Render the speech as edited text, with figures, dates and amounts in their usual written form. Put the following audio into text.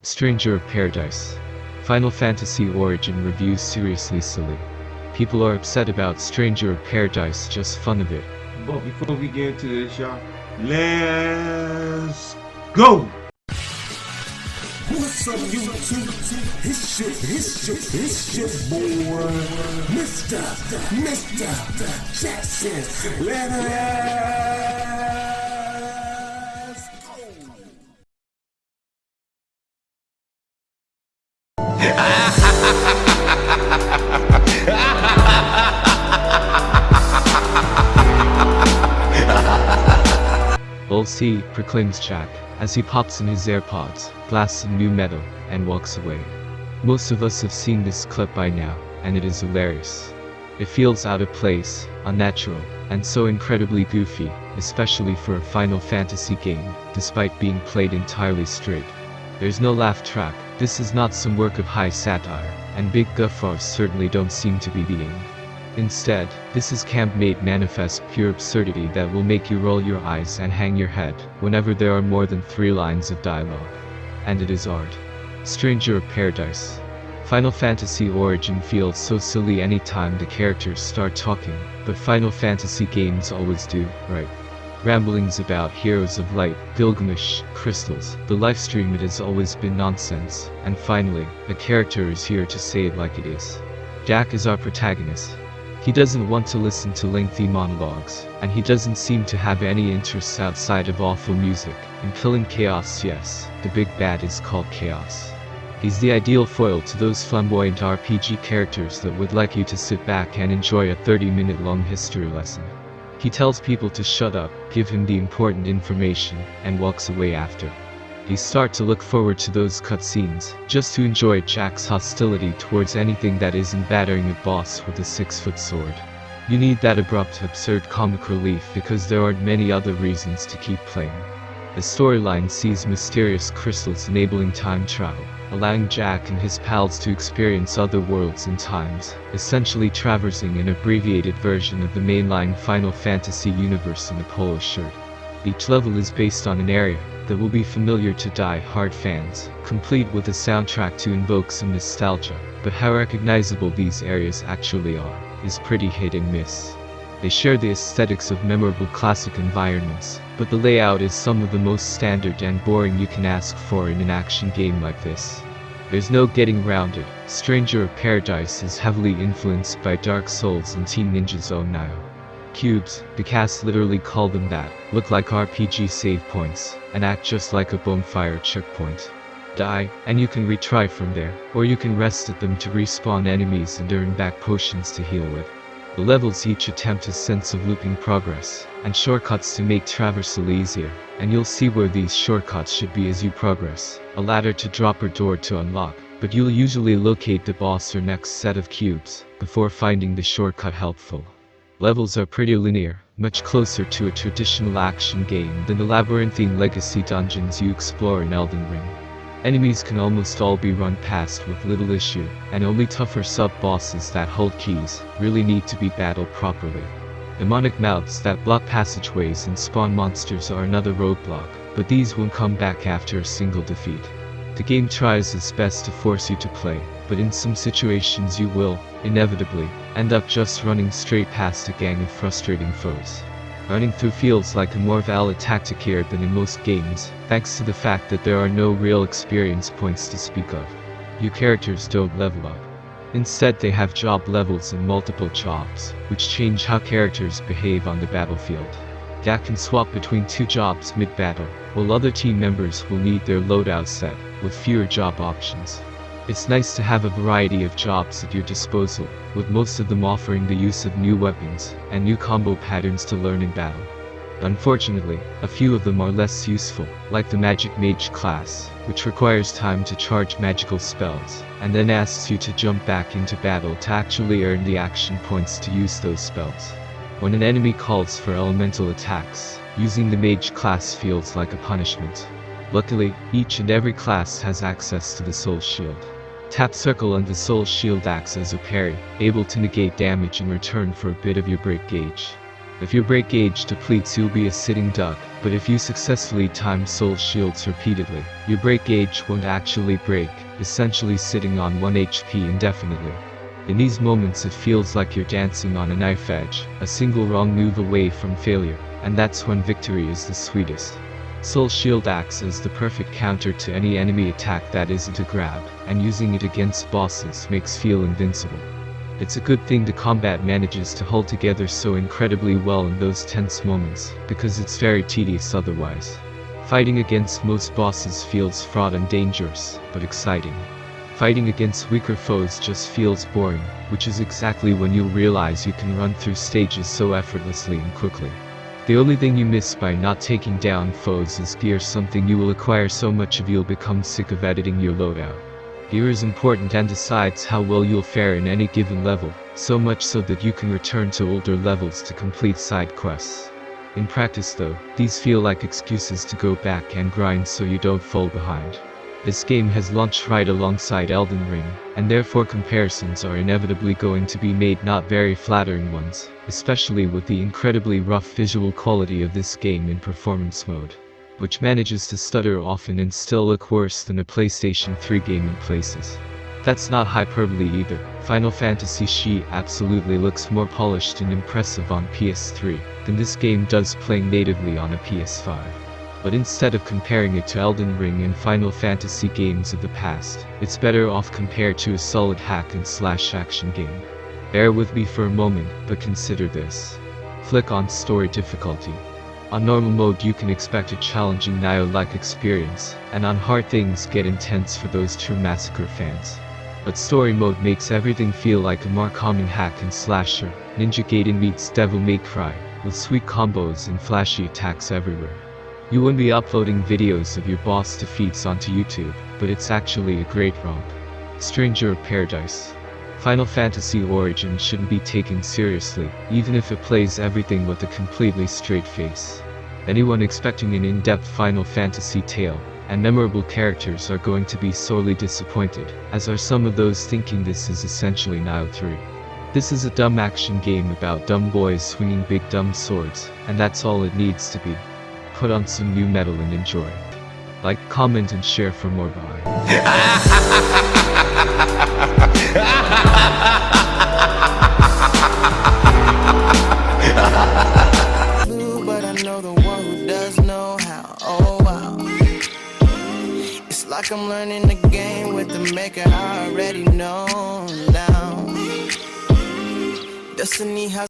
Stranger of Paradise. Final Fantasy Origin reviews seriously silly. People are upset about Stranger of Paradise, just fun of it. But before we get into this, y'all, let's go! What's up, YouTube? It's your boy, Mr. Jackson. Let's go! Lol C, proclaims Jack, as he pops in his AirPods, blasts some new metal, and walks away. Most of us have seen this clip by now, and it is hilarious. It feels out of place, unnatural, and so incredibly goofy, especially for a Final Fantasy game, despite being played entirely straight. There's no laugh track, this is not some work of high satire, and big guffaws certainly don't seem to be the aim. Instead, this is camp-made manifest pure absurdity that will make you roll your eyes and hang your head whenever there are more than 3 lines of dialogue. And it is art. Stranger of Paradise. Final Fantasy Origin feels so silly anytime the characters start talking, but Final Fantasy games always do, right? Ramblings about heroes of light, Gilgamesh, crystals, the livestream, it has always been nonsense, and finally, a character is here to say it like it is. Jack is our protagonist. He doesn't want to listen to lengthy monologues, and he doesn't seem to have any interests outside of awful music, and killing chaos. Yes, the big bad is called Chaos. He's the ideal foil to those flamboyant RPG characters that would like you to sit back and enjoy a 30-minute long history lesson. He tells people to shut up, give him the important information, and walks away after. You start to look forward to those cutscenes, just to enjoy Jack's hostility towards anything that isn't battering a boss with a 6-foot sword. You need that abrupt, absurd comic relief because there aren't many other reasons to keep playing. The storyline sees mysterious crystals enabling time travel, allowing Jack and his pals to experience other worlds and times, essentially traversing an abbreviated version of the mainline Final Fantasy universe in a polo shirt. Each level is based on an area that will be familiar to die-hard fans, complete with a soundtrack to invoke some nostalgia, but how recognizable these areas actually are, is pretty hit and miss. They share the aesthetics of memorable classic environments, but the layout is some of the most standard and boring you can ask for in an action game like this. There's no getting around it. Stranger of Paradise is heavily influenced by Dark Souls and Team Ninja's own Nioh. Cubes, the cast literally call them that, look like RPG save points, and act just like a bonfire checkpoint. Die, and you can retry from there, or you can rest at them to respawn enemies and earn back potions to heal with. The levels each attempt a sense of looping progress, and shortcuts to make traversal easier, and you'll see where these shortcuts should be as you progress, a ladder to drop or door to unlock, but you'll usually locate the boss or next set of cubes, before finding the shortcut helpful. Levels are pretty linear, much closer to a traditional action game than the labyrinthine legacy dungeons you explore in Elden Ring. Enemies can almost all be run past with little issue, and only tougher sub-bosses that hold keys really need to be battled properly. Demonic mouths that block passageways and spawn monsters are another roadblock, but these won't come back after a single defeat. The game tries its best to force you to play, but in some situations you will, inevitably, end up just running straight past a gang of frustrating foes. Running through feels like a more valid tactic here than in most games, thanks to the fact that there are no real experience points to speak of. Your characters don't level up. Instead, they have job levels and multiple jobs, which change how characters behave on the battlefield. Jack can swap between 2 jobs mid-battle, while other team members will need their loadout set, with fewer job options. It's nice to have a variety of jobs at your disposal, with most of them offering the use of new weapons and new combo patterns to learn in battle. Unfortunately, a few of them are less useful, like the Magic Mage class, which requires time to charge magical spells, and then asks you to jump back into battle to actually earn the action points to use those spells. When an enemy calls for elemental attacks, using the Mage class feels like a punishment. Luckily, each and every class has access to the Soul Shield. Tap circle and the Soul Shield acts as a parry, able to negate damage in return for a bit of your break gauge. If your break gauge depletes, you'll be a sitting duck, but if you successfully time soul shields repeatedly, your break gauge won't actually break, essentially sitting on 1 HP indefinitely. In these moments it feels like you're dancing on a knife edge, a single wrong move away from failure, and that's when victory is the sweetest. Soul Shield acts as the perfect counter to any enemy attack that isn't a grab, and using it against bosses makes feel invincible. It's a good thing the combat manages to hold together so incredibly well in those tense moments, because it's very tedious otherwise. Fighting against most bosses feels fraught and dangerous, but exciting. Fighting against weaker foes just feels boring, which is exactly when you'll realize you can run through stages so effortlessly and quickly. The only thing you miss by not taking down foes is gear, something you will acquire so much of you'll become sick of editing your loadout. Gear is important and decides how well you'll fare in any given level, so much so that you can return to older levels to complete side quests. In practice though, these feel like excuses to go back and grind so you don't fall behind. This game has launched right alongside Elden Ring, and therefore comparisons are inevitably going to be made, not very flattering ones, especially with the incredibly rough visual quality of this game in performance mode, which manages to stutter often and still look worse than a PlayStation 3 game in places. That's not hyperbole either. Final Fantasy VII absolutely looks more polished and impressive on PS3 than this game does playing natively on a PS5. But instead of comparing it to Elden Ring and Final Fantasy games of the past, it's better off compared to a solid hack and slash action game. Bear with me for a moment, but consider this. Flick on story difficulty. On normal mode you can expect a challenging Nioh-like experience, and on hard things get intense for those true Massacre fans. But story mode makes everything feel like a more common hack and slasher. Ninja Gaiden meets Devil May Cry, with sweet combos and flashy attacks everywhere. You won't be uploading videos of your boss defeats onto YouTube, but it's actually a great romp. Stranger of Paradise. Final Fantasy Origin shouldn't be taken seriously, even if it plays everything with a completely straight face. Anyone expecting an in-depth Final Fantasy tale and memorable characters are going to be sorely disappointed, as are some of those thinking this is essentially Nioh 3. This is a dumb action game about dumb boys swinging big dumb swords, and that's all it needs to be. Put on some new metal and enjoy. Like, comment and share for more. Bye. But I know the one who does know how. Oh wow. It's like I'm learning the game with the maker I already know now. Destiny has